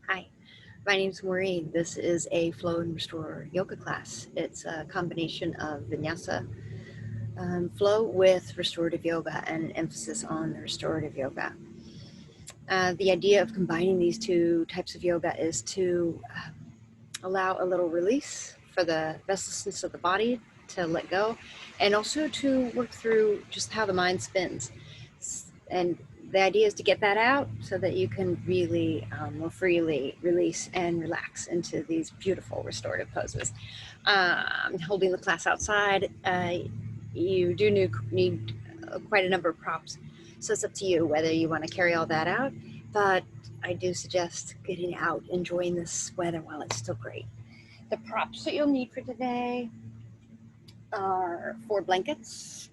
Hi, my name is Maureen. This is a Flow and Restore yoga class. It's a combination of vinyasa flow with restorative yoga and an emphasis on the restorative yoga. The idea of combining these two types of yoga is to allow a little release for the restlessness of the body to let go, and also to work through just how the mind spins. And the idea is to get that out so that you can really more freely release and relax into these beautiful restorative poses. Holding the class outside, you do need quite a number of props. So it's up to you whether you want to carry all that out. But I do suggest getting out, enjoying this weather while it's still great. The props that you'll need for today are 4 blankets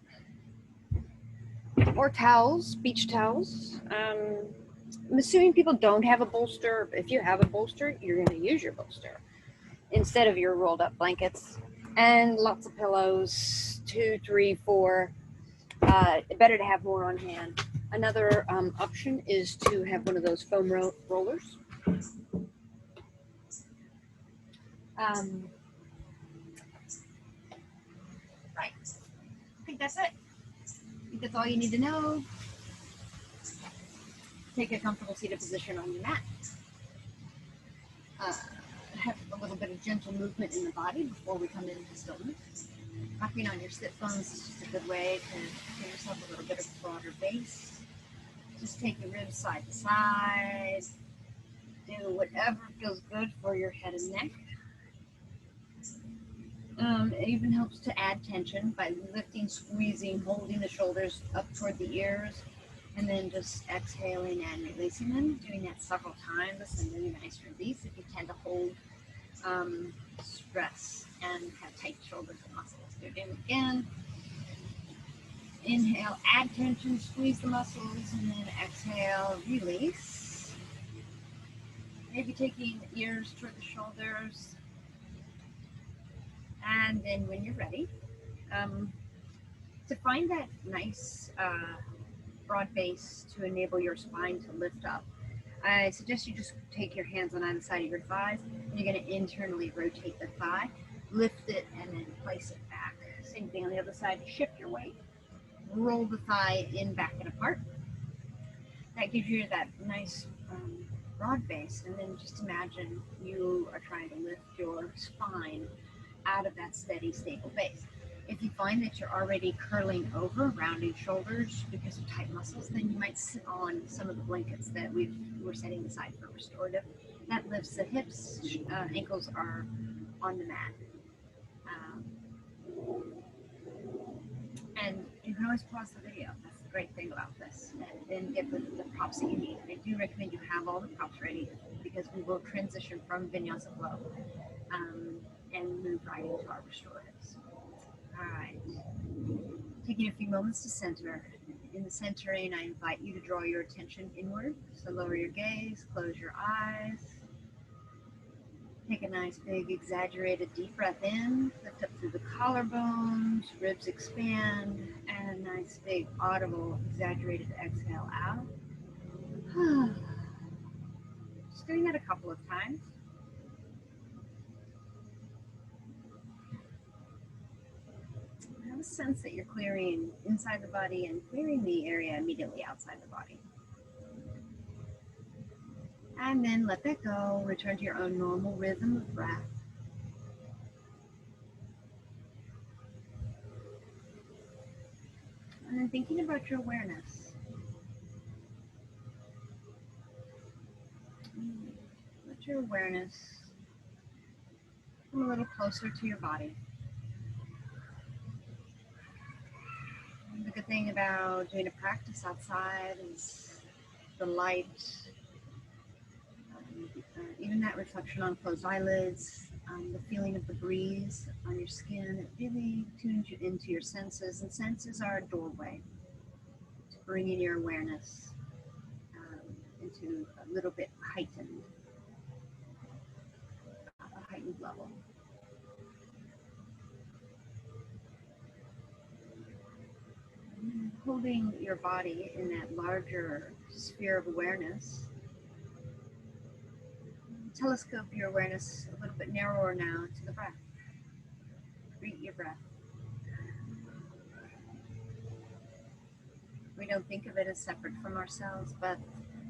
or towels, beach towels. I'm assuming people don't have a bolster. If you have a bolster, you're going to use your bolster instead of your rolled up blankets. And lots of pillows, 2, 3, 4. Better to have more on hand. Another option is to have one of those foam rollers. Right. I think that's it. I think that's all you need to know. Take a comfortable seated position on your mat. Have a little bit of gentle movement in the body before we come into stillness. Rocking on your sit bones is just a good way to give yourself a little bit of a broader base. Just take your ribs side to side. Do whatever feels good for your head and neck. It even helps to add tension by lifting, squeezing, holding the shoulders up toward the ears, and then just exhaling and releasing them. Doing that several times, and really nice release if you tend to hold stress and have tight shoulders and muscles. Do it again. Inhale, add tension, squeeze the muscles, and then exhale, release. Maybe taking ears toward the shoulders. And then when you're ready, to find that nice broad base to enable your spine to lift up, I suggest you just take your hands on either side of your thighs, and you're going to internally rotate the thigh, lift it, and then place it back. Same thing on the other side. Shift your weight, roll the thigh in, back, and apart. That gives you that nice broad base, and then just imagine you are trying to lift your spine out of that steady, stable base. If you find that you're already curling over, rounding shoulders because of tight muscles, then you might sit on some of the blankets that we're setting aside for restorative. That lifts the hips, ankles are on the mat. And you can always pause the video. That's the great thing about this. And then get the props that you need. I do recommend you have all the props ready because we will transition from vinyasa flow and move right into our restoratives. All right. Taking a few moments to center. In the centering, I invite you to draw your attention inward. So lower your gaze, close your eyes. Take a nice big exaggerated deep breath in, lift up through the collarbones, ribs expand, and a nice big audible exaggerated exhale out. Just doing that a couple of times. Have a sense that you're clearing inside the body and clearing the area immediately outside the body. And then let that go. Return to your own normal rhythm of breath. And then thinking about your awareness. Let your awareness come a little closer to your body. And the good thing about doing a practice outside is the light, even that reflection on closed eyelids, the feeling of the breeze on your skin. It really tunes you into your senses, and senses are a doorway to bringing your awareness into a little bit heightened level. Holding your body in that larger sphere of awareness, telescope your awareness a little bit narrower now to the breath. Greet your breath. We don't think of it as separate from ourselves, but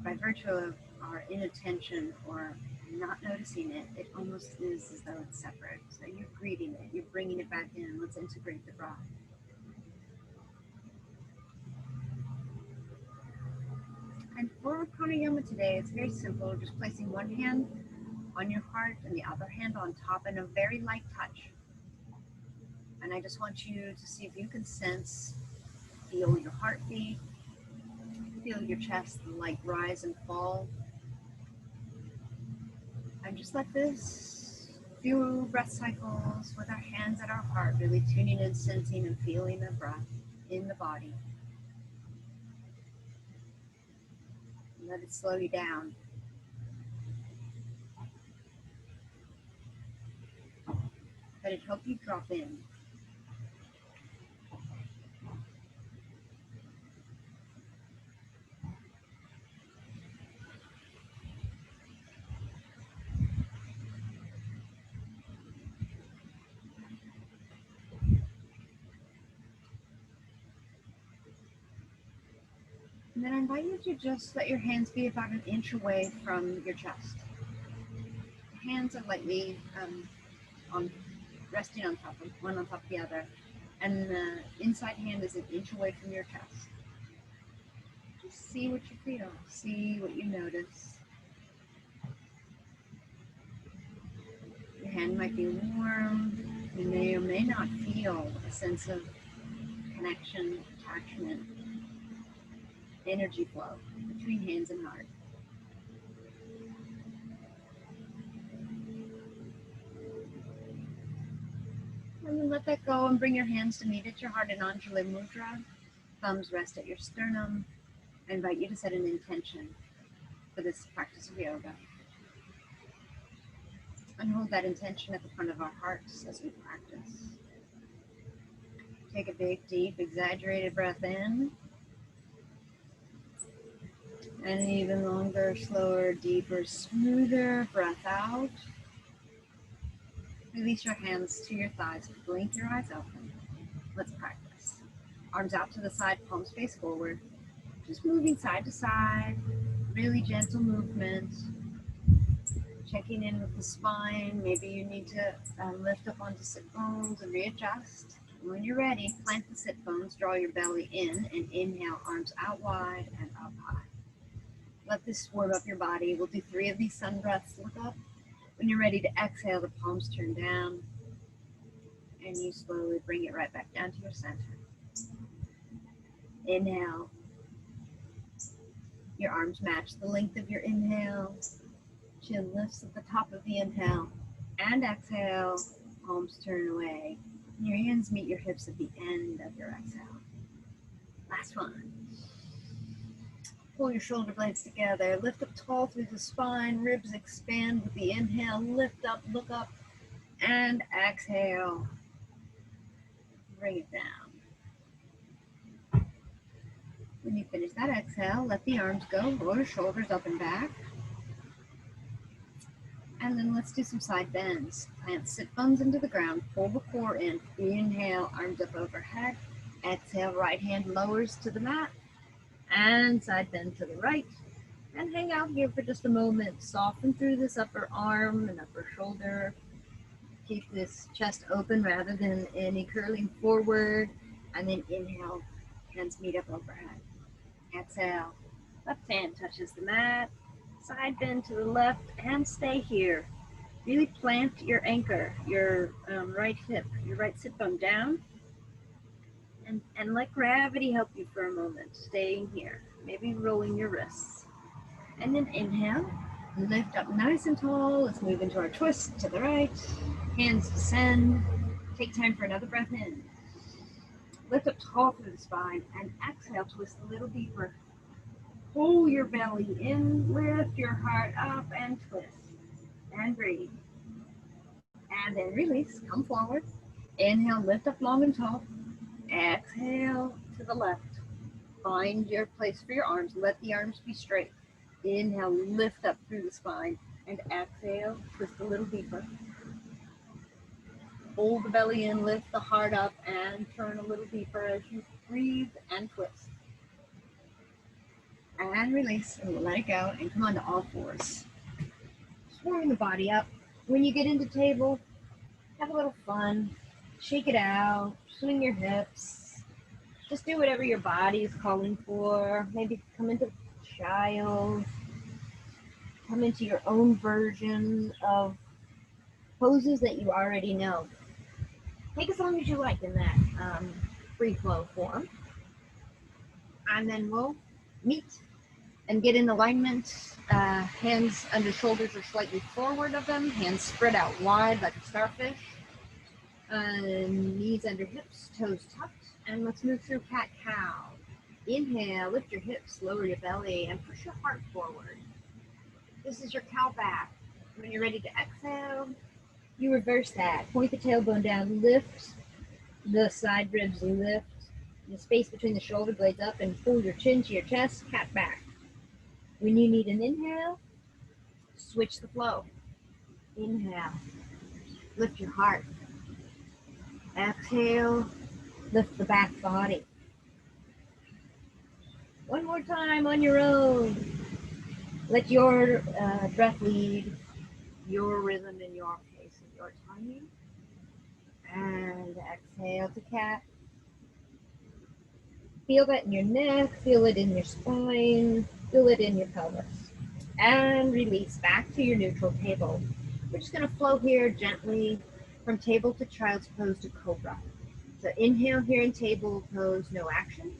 by virtue of our inattention or not noticing it, it almost is as though it's separate. So you're greeting it, you're bringing it back in. Let's integrate the breath. And for pranayama today, it's very simple, just placing one hand on your heart and the other hand on top in a very light touch. And I just want you to see if you can feel your heartbeat, feel your chest, the light rise and fall. And just let this few breath cycles with our hands at our heart, really tuning in, sensing and feeling the breath in the body. Let it slow you down. Let it help you drop in. And then I invite you to just let your hands be about an inch away from your chest. The hands are lightly resting on top of one on top of the other. And the inside hand is an inch away from your chest. Just see what you feel. See what you notice. Your hand might be warm. You may or may not feel a sense of connection, attachment, energy flow between hands and heart. And then let that go and bring your hands to meet at your heart in Anjali Mudra. Thumbs rest at your sternum. I invite you to set an intention for this practice of yoga. And hold that intention at the front of our hearts as we practice. Take a big, deep, exaggerated breath in. And an even longer, slower, deeper, smoother breath out. Release your hands to your thighs. Blink your eyes open. Let's practice. Arms out to the side, palms face forward. Just moving side to side. Really gentle movement. Checking in with the spine. Maybe you need to lift up onto sit bones and readjust. When you're ready, plant the sit bones, draw your belly in, and inhale, arms out wide and up high. Let this warm up your body. We'll do 3 of these sun breaths. Look up. When you're ready to exhale, the palms turn down, and you slowly bring it right back down to your center. Inhale. Your arms match the length of your inhale. Chin lifts at the top of the inhale. And exhale, palms turn away. Your hands meet your hips at the end of your exhale. Last one. Pull your shoulder blades together. Lift up tall through the spine. Ribs expand with the inhale. Lift up, look up, and exhale. Bring it down. When you finish that exhale, let the arms go. Roll your shoulders up and back. And then let's do some side bends. Plant sit bones into the ground. Pull the core in. Inhale, arms up overhead. Exhale, right hand lowers to the mat. And side bend to the right. And hang out here for just a moment. Soften through this upper arm and upper shoulder. Keep this chest open rather than any curling forward. And then inhale, hands meet up overhead. Exhale, left hand touches the mat. Side bend to the left and stay here. Really plant your anchor, your right hip, your right sit bone down. And let gravity help you for a moment, staying here. Maybe rolling your wrists. And then inhale, lift up nice and tall. Let's move into our twist to the right. Hands descend. Take time for another breath in. Lift up tall through the spine and exhale, twist a little deeper. Pull your belly in, lift your heart up and twist. And breathe. And then release, come forward. Inhale, lift up long and tall. Exhale to the left. Find your place for your arms. Let the arms be straight. Inhale, lift up through the spine. And exhale, twist a little deeper. Hold the belly in, lift the heart up, and turn a little deeper as you breathe and twist. And release, and let it go, and come on to all fours. Warming the body up. When you get into table, have a little fun. Shake it out, swing your hips. Just do whatever your body is calling for. Maybe come into child. Come into your own version of poses that you already know. Take as long as you like in that free flow form. And then we'll meet and get in alignment. Hands under shoulders or slightly forward of them. Hands spread out wide like a starfish. Knees under hips, toes tucked. And let's move through cat-cow. Inhale, lift your hips, lower your belly, and push your heart forward. This is your cow back. When you're ready to exhale, you reverse that. Point the tailbone down, lift the side ribs, lift the space between the shoulder blades up, and pull your chin to your chest, cat back. When you need an inhale, switch the flow. Inhale, lift your heart. Exhale, lift the back body. One more time on your own. Let your breath lead, your rhythm and your pace and your timing. And exhale to cat. Feel that in your neck, feel it in your spine, feel it in your pelvis. And release back to your neutral table. We're just going to flow here gently from table to child's pose to cobra. So inhale here in table pose, no action.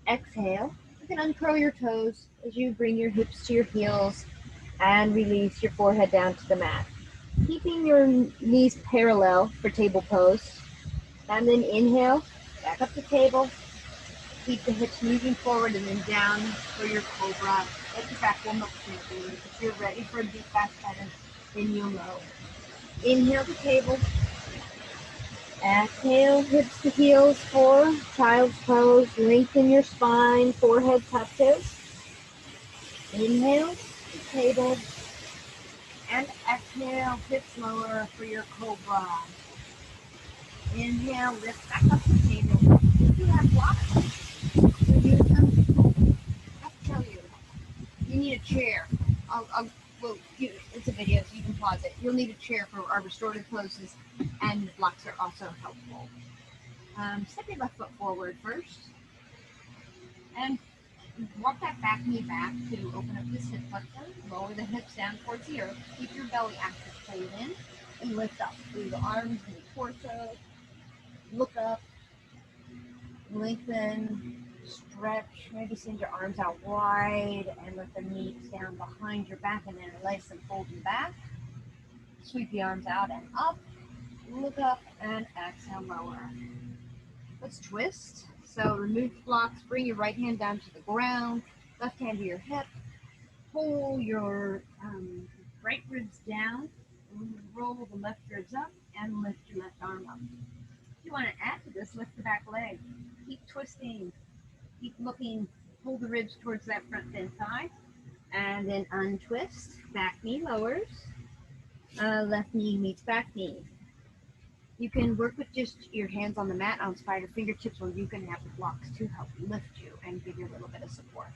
Exhale, you can uncurl your toes as you bring your hips to your heels and release your forehead down to the mat. Keeping your knees parallel for table pose. And then inhale, back up to table. Keep the hips moving forward and then down for your cobra. Let your back warm up gently. If you're ready for a deep back bend, then you'll know. Inhale to table. Exhale, hips to heels for child's pose. Lengthen your spine, forehead touches. Inhale to table. And exhale, hips lower for your cobra. Inhale, lift back up to table. If you have blocks, use them. I have to tell you, you need a chair. It's a video, so you can pause it. You'll need a chair for our restorative poses, and the blocks are also helpful. Step your left foot forward first, and walk that back knee back to open up this hip flexor. Lower the hips down towards the earth. Keep your belly active, hold in, and lift up through the arms and the torso. Look up, lengthen, stretch, maybe send your arms out wide and let the knees down behind your back and then release them, fold them back. Sweep the arms out and up, look up and exhale, lower. Let's twist. So remove the blocks, bring your right hand down to the ground, left hand to your hip, pull your right ribs down, roll the left ribs up and lift your left arm up. If you want to add to this, lift the back leg. Keep twisting. Keep looking. Pull the ribs towards that front thin thigh. And then untwist. Back knee lowers. Left knee meets back knee. You can work with just your hands on the mat on spider fingertips, or you can have the blocks to help lift you and give you a little bit of support.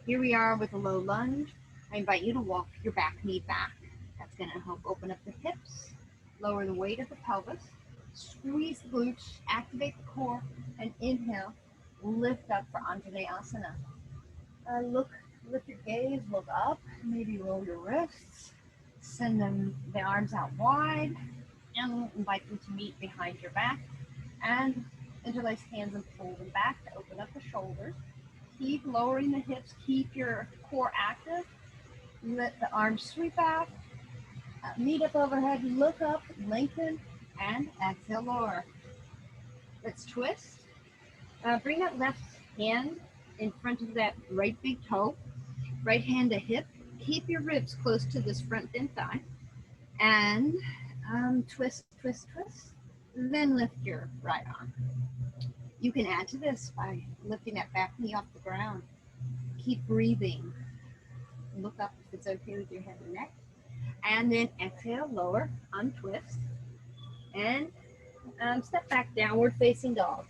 Here we are with a low lunge. I invite you to walk your back knee back. That's going to help open up the hips, lower the weight of the pelvis. Squeeze the glutes, activate the core, and inhale, lift up for Untitled. Lift your gaze, look up, maybe roll your wrists, send the arms out wide, and invite them to meet behind your back, and interlace hands and pull them back to open up the shoulders. Keep lowering the hips, keep your core active, let the arms sweep out, meet up overhead, look up, lengthen, and exhale, lower. Let's twist. Bring that left hand in front of that right big toe. Right hand to hip. Keep your ribs close to this front thin thigh. And twist, twist, twist. Then lift your right arm. You can add to this by lifting that back knee off the ground. Keep breathing. Look up if it's okay with your head and neck. And then exhale, lower, untwist, and step back, downward facing dog.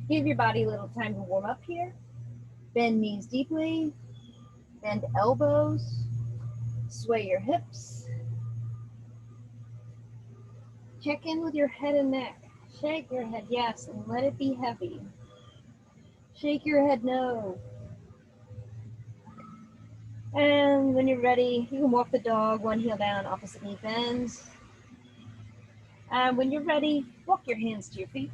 Give your body a little time to warm up here. Bend knees deeply, bend elbows, sway your hips. Check in with your head and neck. Shake your head, yes, and let it be heavy. Shake your head, no. And when you're ready, you can walk the dog, one heel down, opposite knee bends. And when you're ready, walk your hands to your feet.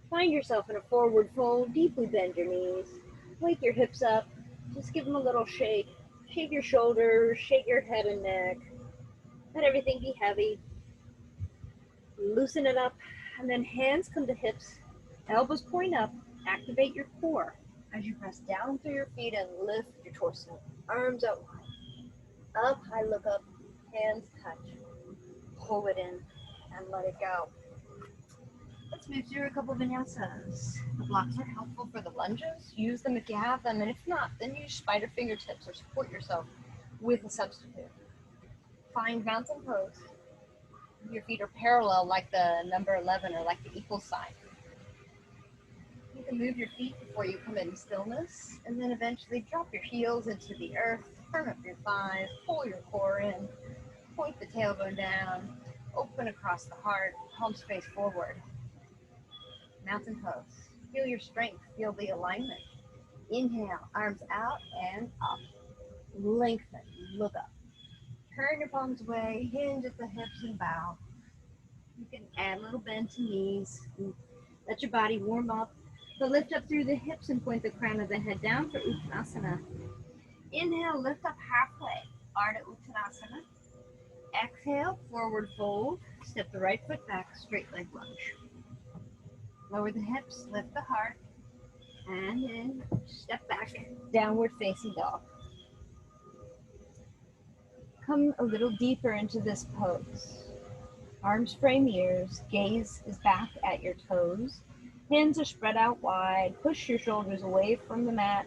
Find yourself in a forward fold, deeply bend your knees. Wake your hips up, just give them a little shake. Shake your shoulders, shake your head and neck. Let everything be heavy. Loosen it up, and then hands come to hips, elbows point up, activate your core as you press down through your feet and lift your torso. Arms out wide. Up high, look up, hands touch. Pull it in and let it go. Let's move through a couple of vinyasas. The blocks are helpful for the lunges. Use them if you have them, and if not, then use spider fingertips or support yourself with a substitute. Find mountain pose. Your feet are parallel like the number 11 or like the equal sign. You can move your feet before you come into stillness, and then eventually drop your heels into the earth, turn up your thighs, pull your core in, point the tailbone down, open across the heart, palms face forward. Mountain pose. Feel your strength, feel the alignment. Inhale, arms out and up. Lengthen, look up. Turn your palms away, hinge at the hips and bow. You can add a little bend to knees. Let your body warm up. So lift up through the hips and point the crown of the head down for Uttanasana. Inhale, lift up halfway, Ardha Uttanasana. Exhale, forward fold. Step the right foot back, straight leg lunge. Lower the hips, lift the heart, and then step back, downward facing dog. Come a little deeper into this pose. Arms frame ears, gaze is back at your toes. Hands are spread out wide. Push your shoulders away from the mat.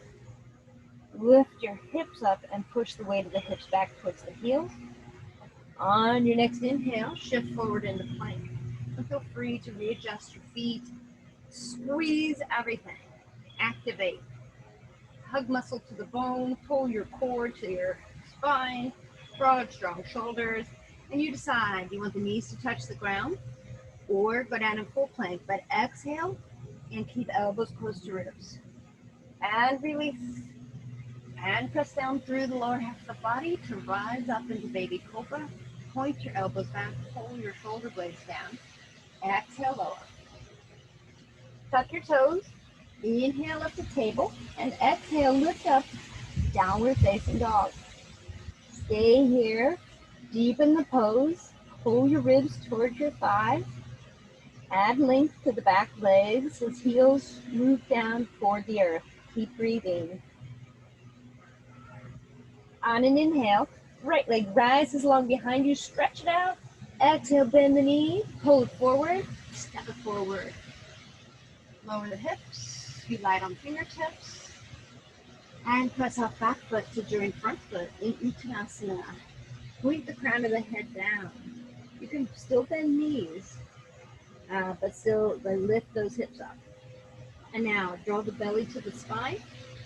Lift your hips up and push the weight of the hips back towards the heels. On your next inhale, shift forward into plank. And feel free to readjust your feet. Squeeze everything. Activate. Hug muscle to the bone. Pull your core to your spine. Broad, strong shoulders. And you decide, do you want the knees to touch the ground or go down in full plank? But exhale and keep elbows close to ribs. And release. And press down through the lower half of the body to rise up into baby cobra. Point your elbows back, pull your shoulder blades down. Exhale, lower. Tuck your toes. Inhale up to table. And exhale, lift up, downward facing dog. Stay here. Deepen the pose. Pull your ribs towards your thighs. Add length to the back legs as heels move down toward the earth. Keep breathing. On an inhale, right leg rises along behind you. Stretch it out. Exhale, bend the knee. Pull it forward. Step it forward. Lower the hips. Be light on fingertips. And press off back foot to join front foot in Uttanasana. Point the crown of the head down. You can still bend knees, but still lift those hips up. And now draw the belly to the spine.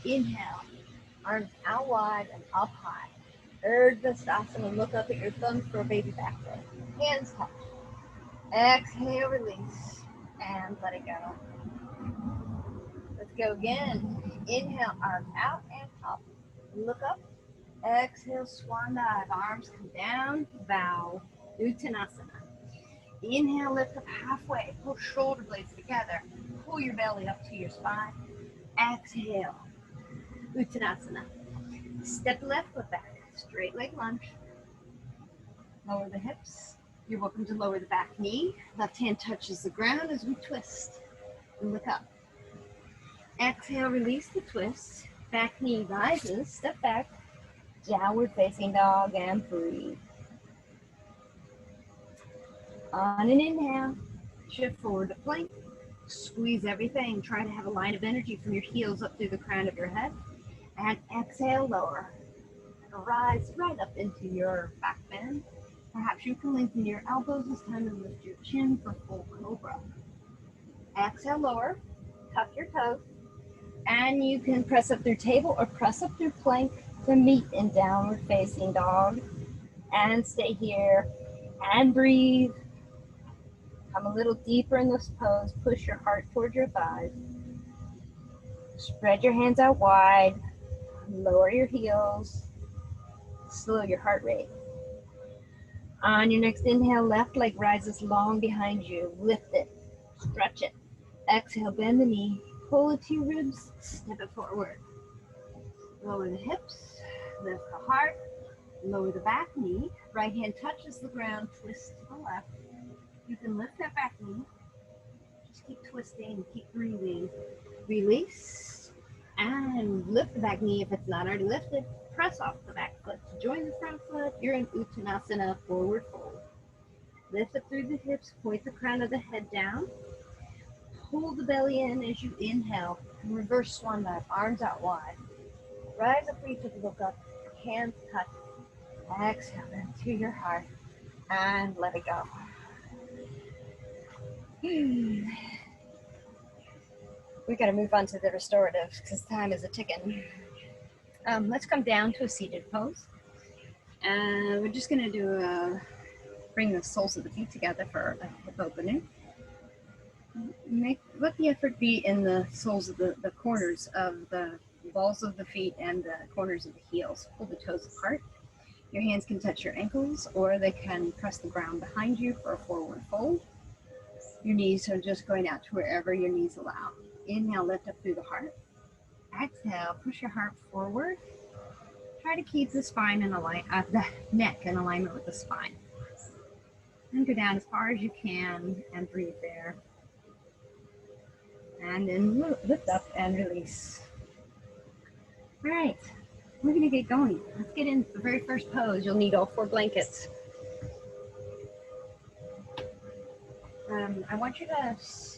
Inhale, arms out wide and up high. Urdhva, look up at your thumbs for a baby back leg. Hands touch. Exhale, release, and let it go. Let's go again. Inhale, arms out and up. Look up. Exhale, swan dive. Arms come down, bow, Uttanasana. Inhale, lift up halfway. Pull shoulder blades together. Pull your belly up to your spine. Exhale, Uttanasana. Step left foot back. Straight leg lunge. Lower the hips. You're welcome to lower the back knee. Left hand touches the ground as we twist. And look up. Exhale, release the twist. Back knee rises. Step back. Downward facing dog and breathe. On an inhale, shift forward to plank. Squeeze everything. Try to have a line of energy from your heels up through the crown of your head. And exhale, lower. rise right up into your back bend. Perhaps you can lengthen your elbows this time and lift your chin for full cobra. Exhale, lower, tuck your toes, and you can press up through table or press up through plank to meet in downward facing dog. And stay here and breathe. Come a little deeper in this pose. Push your heart towards your thighs. Spread your hands out wide. Lower your heels. Slow your heart rate. On your next inhale, left leg rises long behind you. Lift it. Stretch it. Exhale, bend the knee. Pull it to your ribs. Step it forward. Lower the hips. Lift the heart. Lower the back knee. Right hand touches the ground. Twist to the left. You can lift that back knee. Just keep twisting. Keep breathing. Release. And lift the back knee if it's not already lifted. Press off the back foot to join the front foot. You're in Uttanasana, forward fold. Lift it through the hips. Point the crown of the head down. Pull the belly in as you inhale. Reverse swan dive. Arms out wide. Rise up, reach up, look up. Hands touch. Exhale into your heart. And let it go. We got to move on to the restorative because time is a ticking. Let's come down to a seated pose. And we're just going to do bring the soles of the feet together for a hip opening. Let the effort be in the soles of the corners of the balls of the feet and the corners of the heels. Pull the toes apart. Your hands can touch your ankles or they can press the ground behind you for a forward fold. Your knees are just going out to wherever your knees allow. Inhale, lift up through the heart. Exhale, push your heart forward. Try to keep the spine in the neck in alignment with the spine. And go down as far as you can and breathe there. And then lift up and release. All right, we're gonna get going. Let's get into the very first pose. You'll need all 4 blankets. I want you to,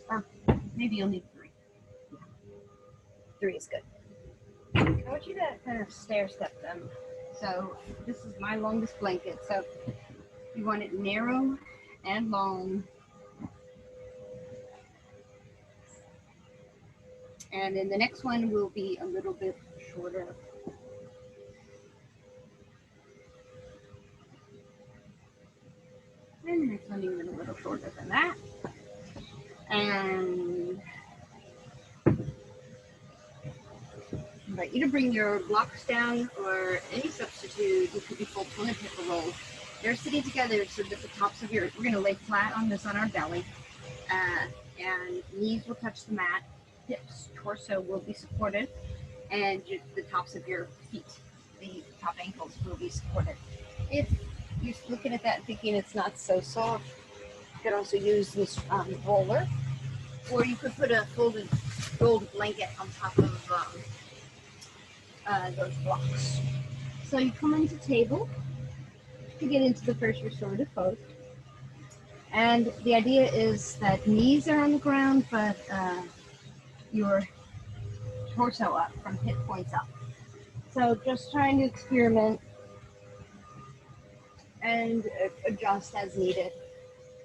or maybe you'll need 3. 3 is good. I want you to kind of stair step them. So this is my longest blanket. So you want it narrow and long. And then the next one will be a little bit shorter. And the next one even a little shorter than that. And I invite you to bring your blocks down or any substitute. You could be full toilet paper roll. They're sitting together so that the tops of we're going to lay flat on this on our belly. And knees will touch the mat. Hips, torso will be supported. And the tops of your feet, the top ankles will be supported. If you're looking at that and thinking it's not so soft, you could also use this roller. Or you could put a folded gold blanket on top of those blocks. So you come into table to get into the first restorative pose. And the idea is that knees are on the ground, but your torso up from hip points up. So just trying to experiment and adjust as needed.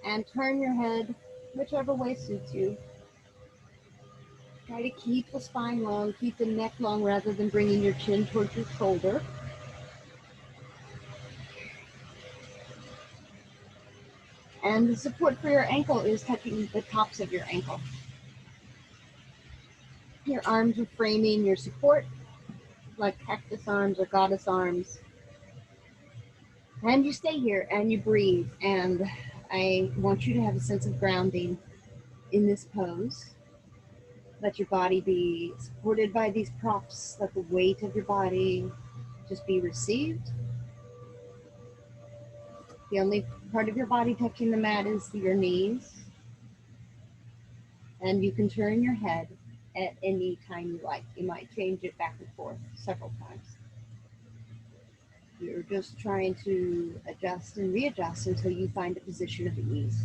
And turn your head whichever way suits you. Try to keep the spine long, keep the neck long rather than bringing your chin towards your shoulder. And the support for your ankle is touching the tops of your ankle. Your arms are framing your support, like cactus arms or goddess arms. And you stay here and you breathe. And I want you to have a sense of grounding in this pose. Let your body be supported by these props. Let the weight of your body just be received. The only part of your body touching the mat is your knees. And you can turn your head at any time you like. You might change it back and forth several times. You're just trying to adjust and readjust until you find a position of ease.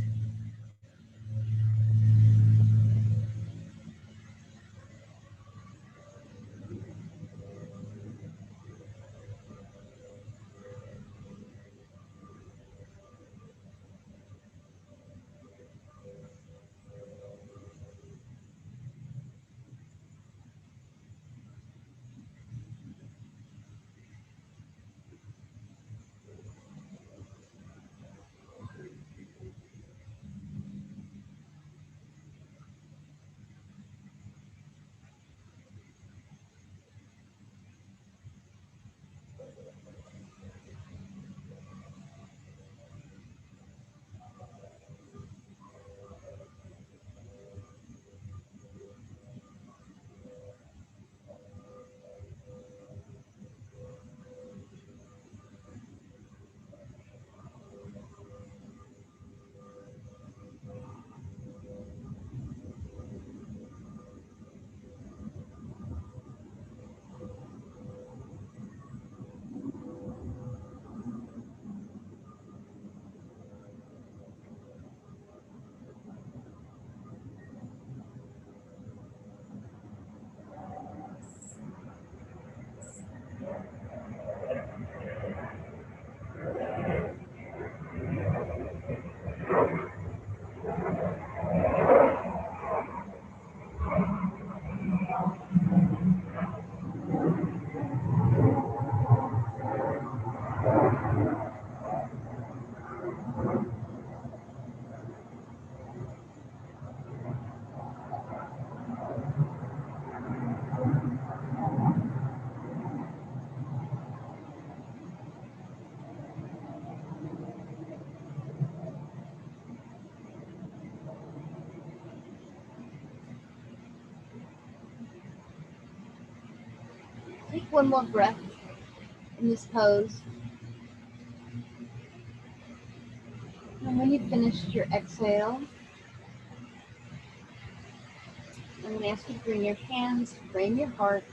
Take one more breath in this pose. And when you've finished your exhale, I'm going to ask you to bring your hands, frame your heart,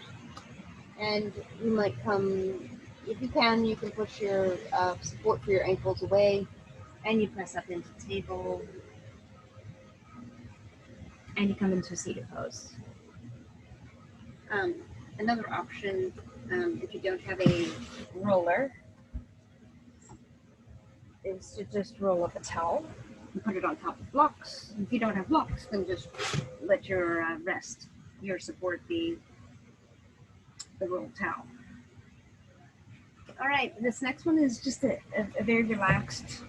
and you might come, if you can push your support for your ankles away, and you press up into the table, and you come into a seated pose. Another option, if you don't have a roller, is to just roll up a towel and put it on top of blocks. If you don't have blocks, then just let your your support be the rolled towel. All right, this next one is just a very relaxed,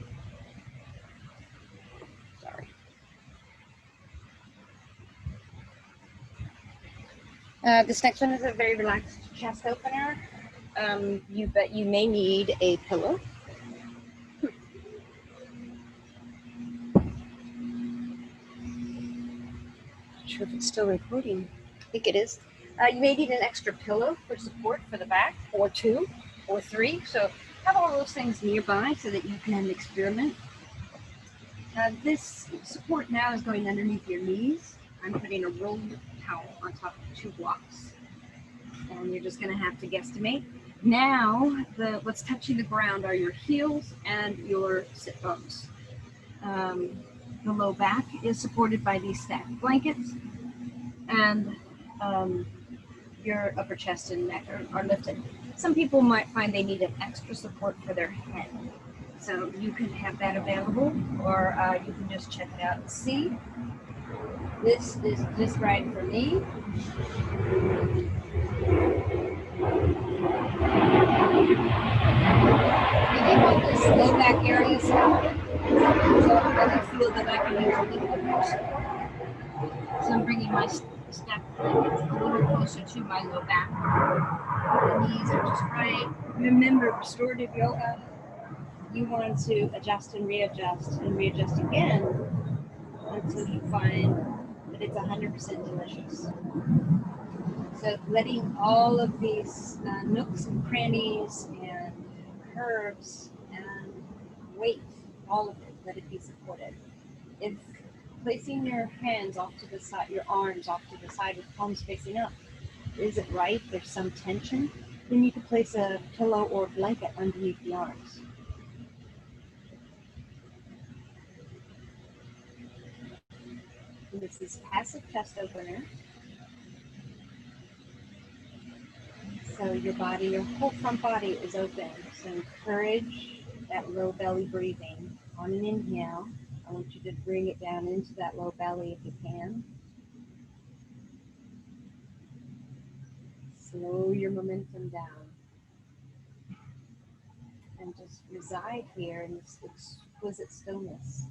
this next one is a very relaxed chest opener. You may need a pillow. Not sure if it's still recording. I think it is. You may need an extra pillow for support for the back, or 2 or 3. So have all those things nearby so that you can experiment. This support now is going underneath your knees. I'm putting a rolled towel on top of 2 blocks. And you're just going to have to guesstimate. Now, what's touching the ground are your heels and your sit bones. The low back is supported by these stacked blankets, and your upper chest and neck are lifted. Some people might find they need an extra support for their head. So you can have that available, or you can just check it out and see. This is just right for me. Maybe hold this low back area so I feel that I can use a little bit more support. So I'm bringing my step a little closer to my low back. The knees are just right. Remember, restorative yoga, you want to adjust and readjust again until you find that it's 100% delicious. So letting all of these nooks and crannies and curves and weight, all of it, let it be supported. If placing your hands off to the side, your arms off to the side with palms facing up isn't right, there's some tension, then you can place a pillow or blanket underneath the arms. And this is passive chest opener. So your body, your whole front body is open. So encourage that low belly breathing. On an inhale, I want you to bring it down into that low belly if you can. Slow your momentum down. And just reside here in this exquisite stillness.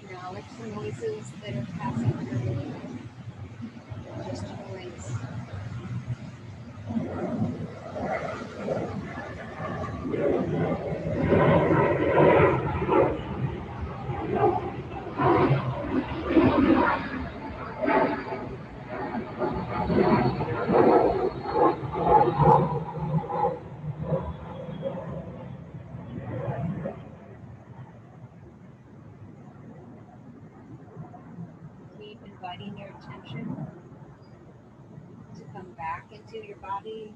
Acknowledge the noises that are passing through you. Just noise. Keep inviting your attention to come back into your body.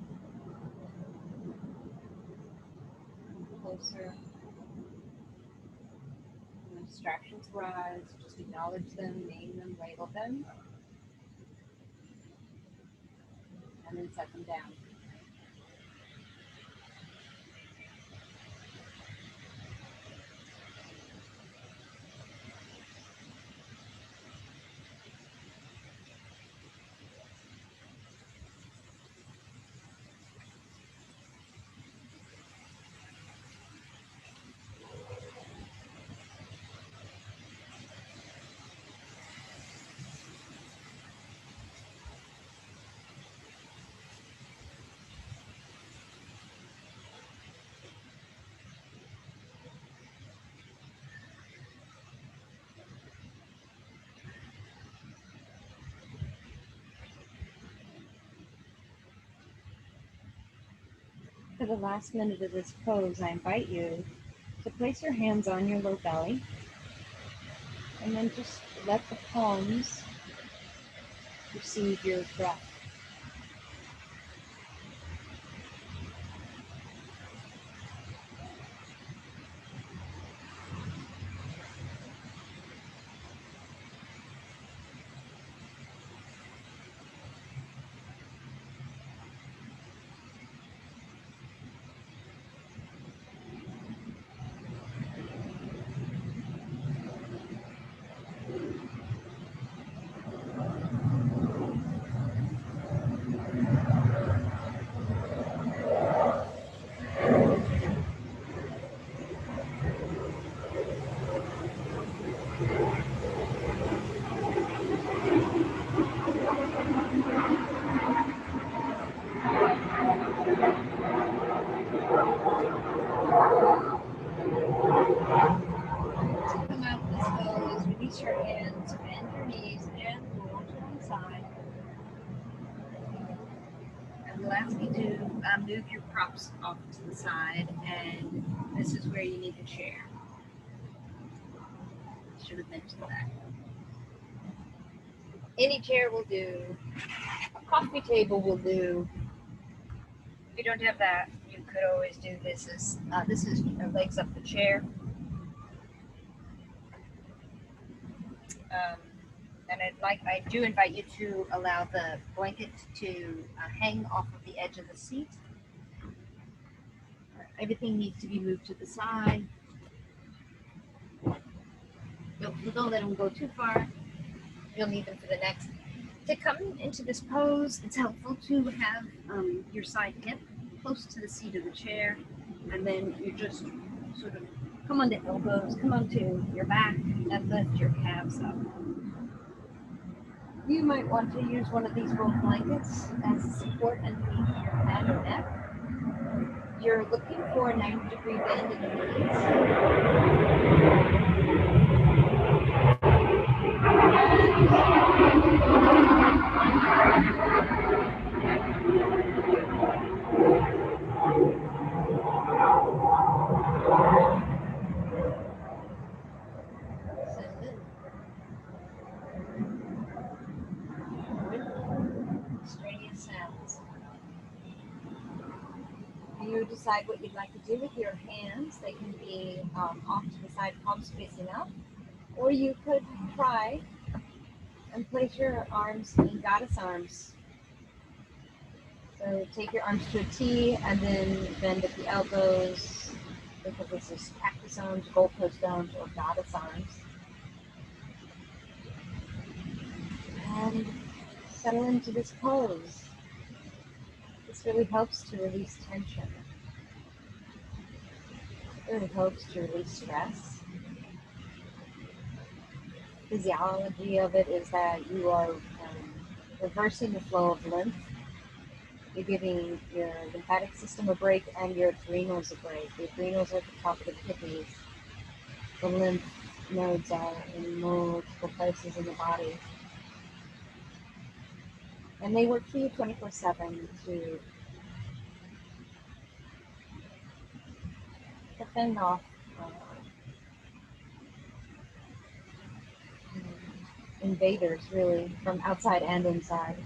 closer. When distractions arise, just acknowledge them, name them, label them, and then set them down. For the last minute of this pose, I invite you to place your hands on your low belly and then just let the palms receive your breath. Come out of this pose, release your hands, bend your knees, and roll to one side. And we'll ask you to move your props off to the side, and this is where you need the chair. Should have mentioned that. Any chair will do. A coffee table will do. If you don't have that, you could always do this is legs up the chair. And I do invite you to allow the blanket to hang off of the edge of the seat. Everything needs to be moved to the side. Don't let them go too far. You'll need them for the next. To come into this pose, it's helpful to have your side hip close to the seat of the chair, and then you just sort of come onto elbows, come onto your back, and lift your calves up. You might want to use one of these roll blankets as a support underneath your head or neck. You're looking for a 90-degree bend in the strenuous sounds. You decide what you'd like to do with your hands. They can be off to the side, palms facing up, or you could try and place your arms in goddess arms. So take your arms to a T and then bend at the elbows. Think of this as cactus arms, goalpost arms, or goddess arms. And settle into this pose. This really helps to release tension. It really helps to release stress. Physiology of it is that you are reversing the flow of lymph. You're giving your lymphatic system a break and your adrenals a break. The adrenals are at the top of the kidneys. The lymph nodes are in multiple places in the body. And they work for you 24/7 to fend off invaders, really, from outside and inside.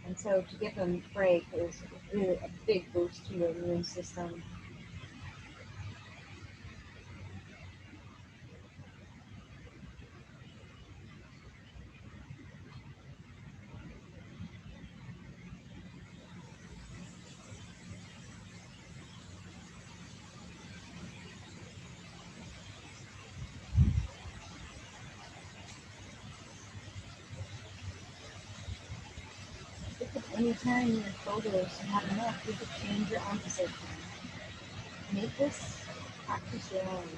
And so to give them a break is really a big boost to your immune system. Anytime your shoulders have enough, you could change your arm position. Make this practice your own.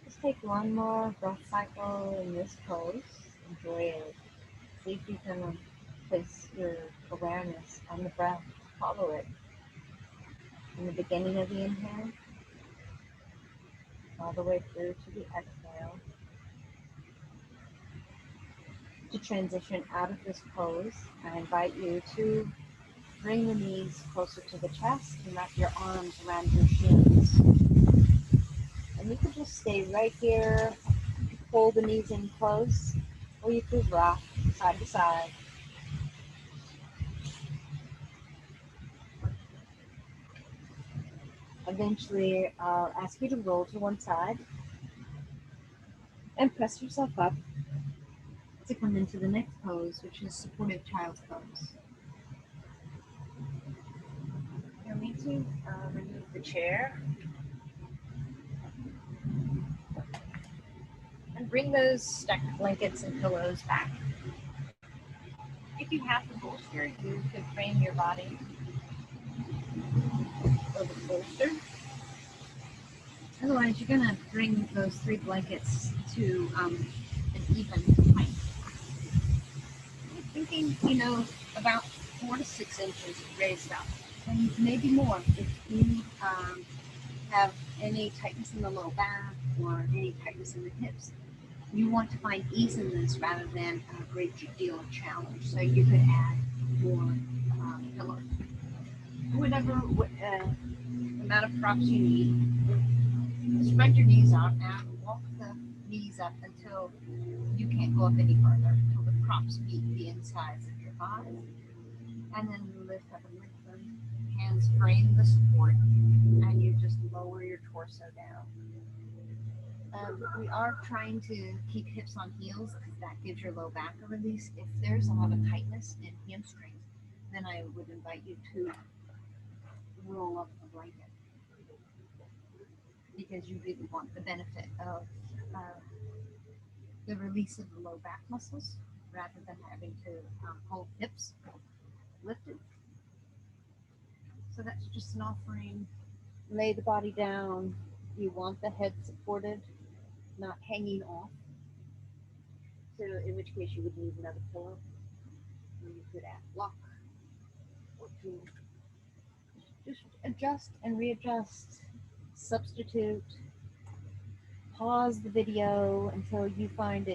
Just take one more breath cycle in this pose. Enjoy it. See if you can place your awareness on the breath. Follow it. From the beginning of the inhale, all the way through to the exhale. To transition out of this pose, I invite you to bring the knees closer to the chest and wrap your arms around your shins. And you can just stay right here, pull the knees in close, or you could rock side to side. Eventually, I'll ask you to roll to one side and press yourself up to come into the next pose, which is supportive child's pose. You'll need to remove the chair and bring those stacked blankets and pillows back. If you have the bolster, you could frame your body over the bolster. Otherwise, you're going to bring those 3 blankets to an even height. I'm thinking, about 4 to 6 inches raised up, and maybe more if you have any tightness in the low back or any tightness in the hips. You want to find ease in this rather than a great deal of challenge. So you could add more pillows. Whatever amount of props you need, spread your knees out and walk the knees up until you can't go up any further, until the props meet the insides of your thighs. And then lift up and lift them. Hands frame the support, and you just lower your torso down. We are trying to keep hips on heels because that gives your low back a release. If there's a lot of tightness in hamstrings, then I would invite you to roll up the blanket because you really want the benefit of the release of the low back muscles rather than having to hold hips lifted. So that's just an offering. Lay the body down. You want the head supported, not hanging off. So in which case you would need another pillow. Or you could add block or two. Just adjust and readjust. Substitute. Pause the video until you find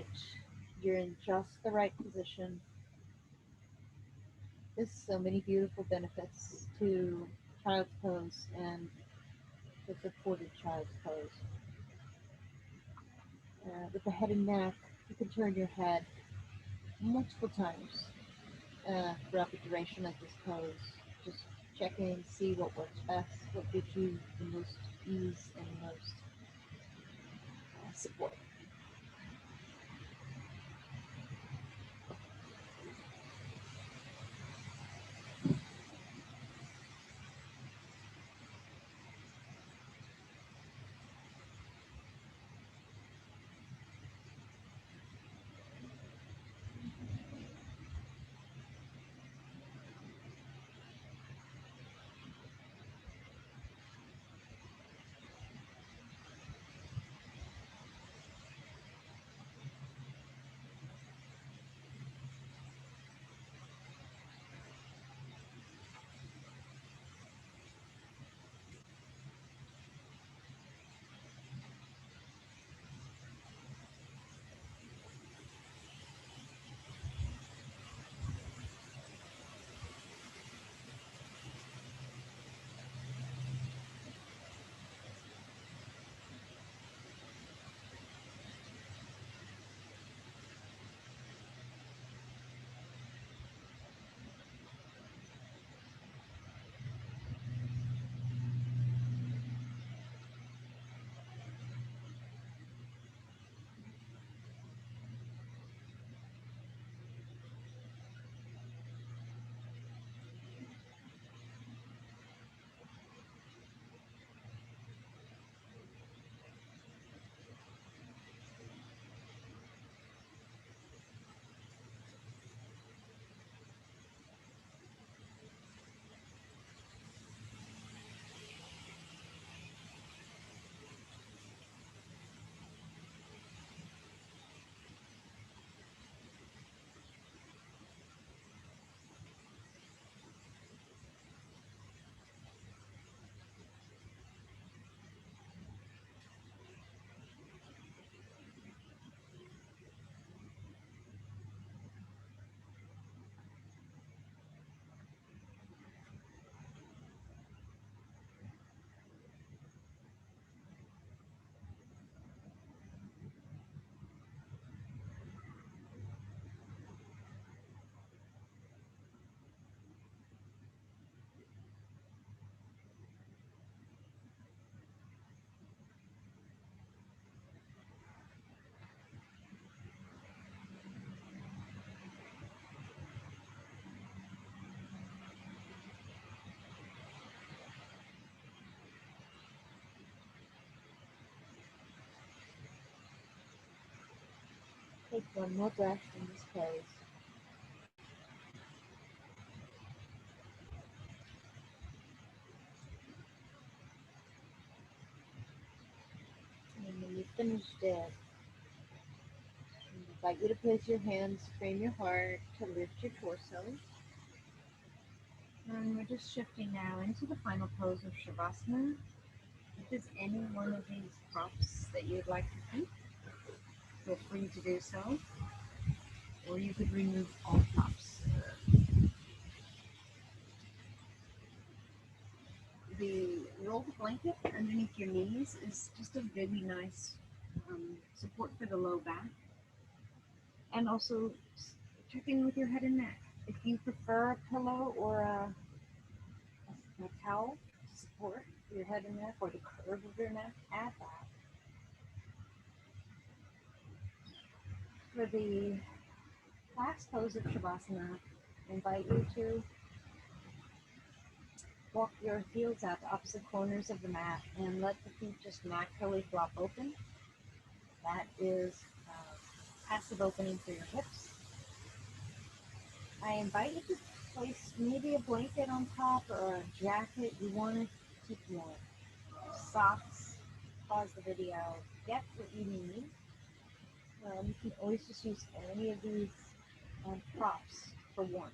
you're in just the right position. There's so many beautiful benefits to child's pose and the supported child's pose. With the head and neck, you can turn your head multiple times throughout the duration of this pose. Just check in, see what works best, what gives you the most ease and the most support. Take one more breath in this pose. And when you've finished it, I invite you to place your hands to frame your heart, to lift your torso. And we're just shifting now into the final pose of Shavasana. If there's any one of these props that you'd like to keep, feel free to do so. Or you could remove all props. The rolled blanket underneath your knees is just a really nice support for the low back. And also check in with your head and neck. If you prefer a pillow or a towel to support your head and neck or the curve of your neck, add that. For the last pose of Shavasana, I invite you to walk your heels out to opposite corners of the mat and let the feet just naturally flop open. That is passive opening for your hips. I invite you to place maybe a blanket on top or a jacket. You want to keep warm. Socks. Pause the video. Get what you need. You can always just use any of these props for warmth.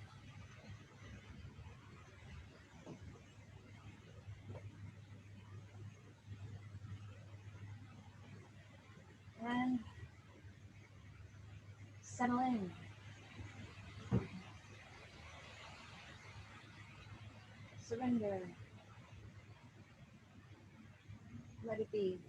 And settle in. Surrender. Let it be.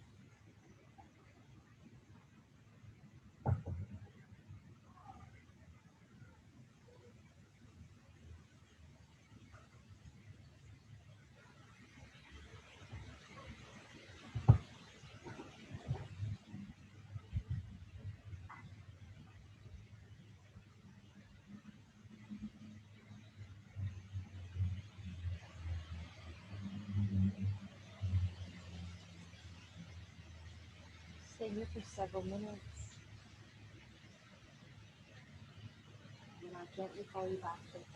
Stay here for several minutes, and I'll gently call you back to attention.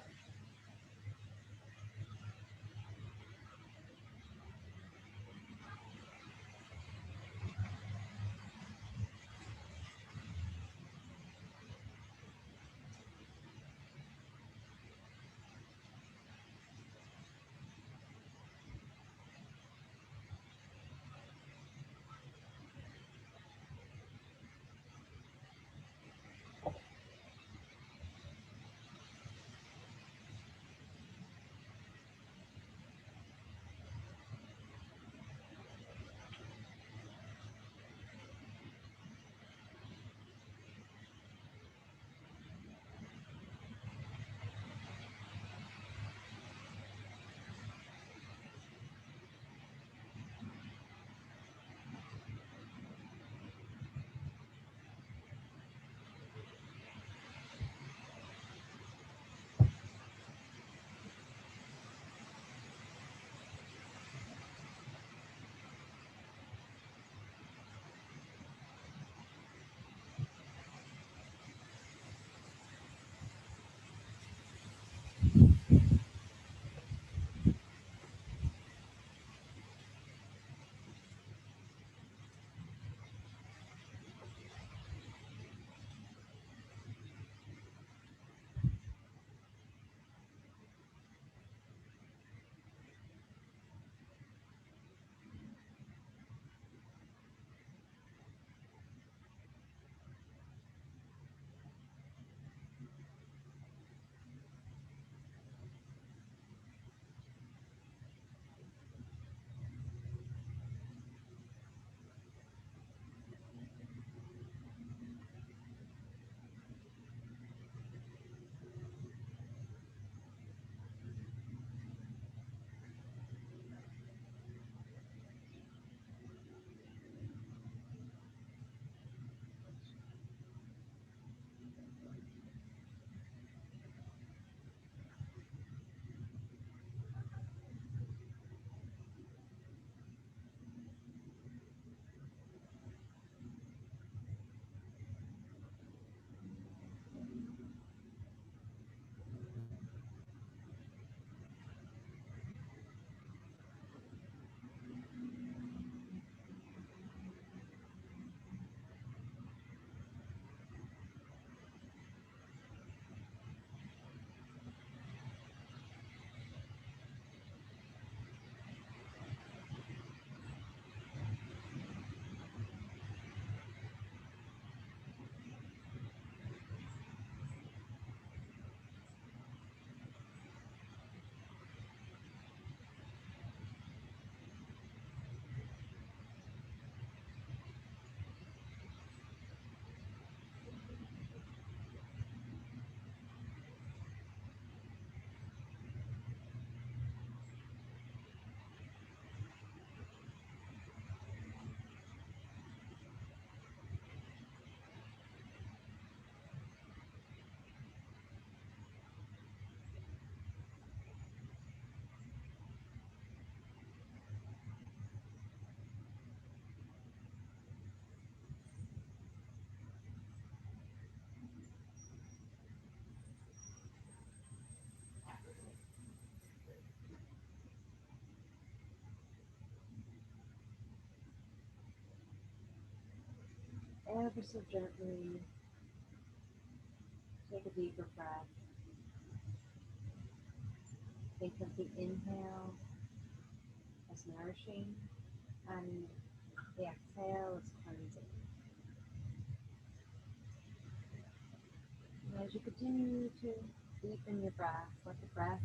Ever so gently, take a deeper breath. Think of the inhale as nourishing and the exhale as cleansing. And as you continue to deepen your breath, let the breath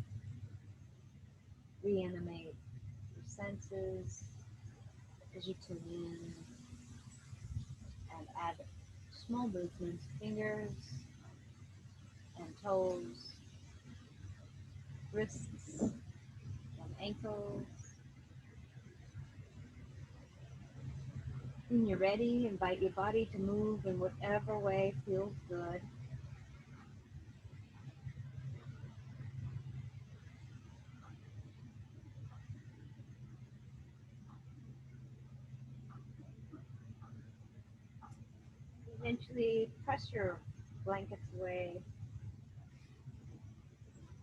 reanimate your senses as you tune in and add small movements, fingers and toes, wrists and ankles. When you're ready, invite your body to move in whatever way feels good. Eventually, press your blankets away,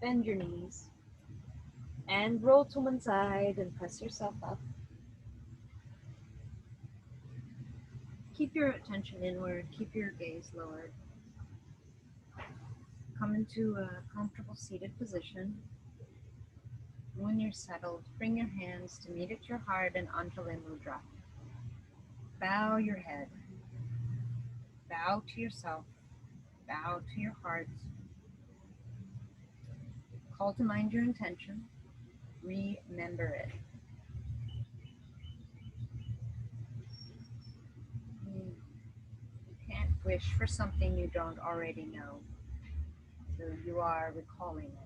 bend your knees, and roll to one side and press yourself up. Keep your attention inward, keep your gaze lowered. Come into a comfortable seated position. When you're settled, bring your hands to meet at your heart and Anjali Mudra. Bow your head. Bow to yourself. Bow to your heart. Call to mind your intention. Remember it. You can't wish for something you don't already know. So you are recalling it.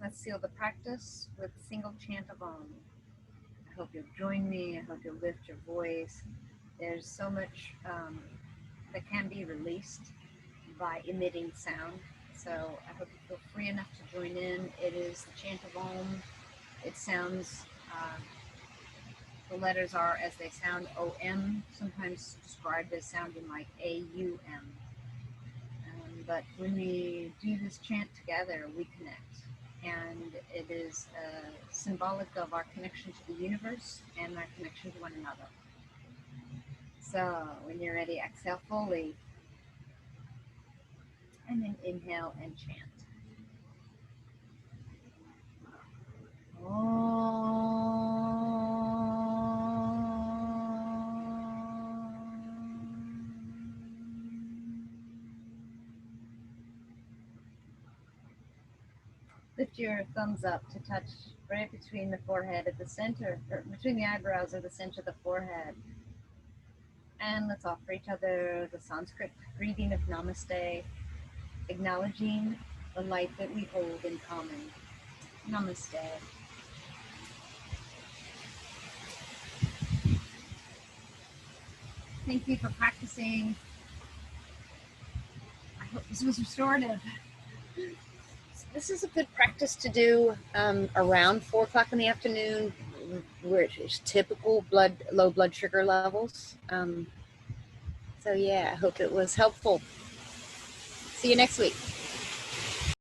Let's seal the practice with a single chant of Om. I hope you'll join me. I hope you'll lift your voice. There's so much that can be released by emitting sound. So I hope you feel free enough to join in. It is the chant of Om. It sounds, the letters are as they sound, O-M, sometimes described as sounding like A-U-M. But when we do this chant together, we connect. And it is symbolic of our connection to the universe and our connection to one another. So when you're ready, exhale fully. And then inhale and chant. Lift your thumbs up to touch right between the forehead at the center, or between the eyebrows or the center of the forehead. And let's offer each other the Sanskrit greeting of Namaste, acknowledging the light that we hold in common. Namaste. Thank you for practicing. I hope this was restorative. This is a good practice to do around 4 o'clock in the afternoon, which is typical low blood sugar levels. So yeah, I hope it was helpful. See you next week.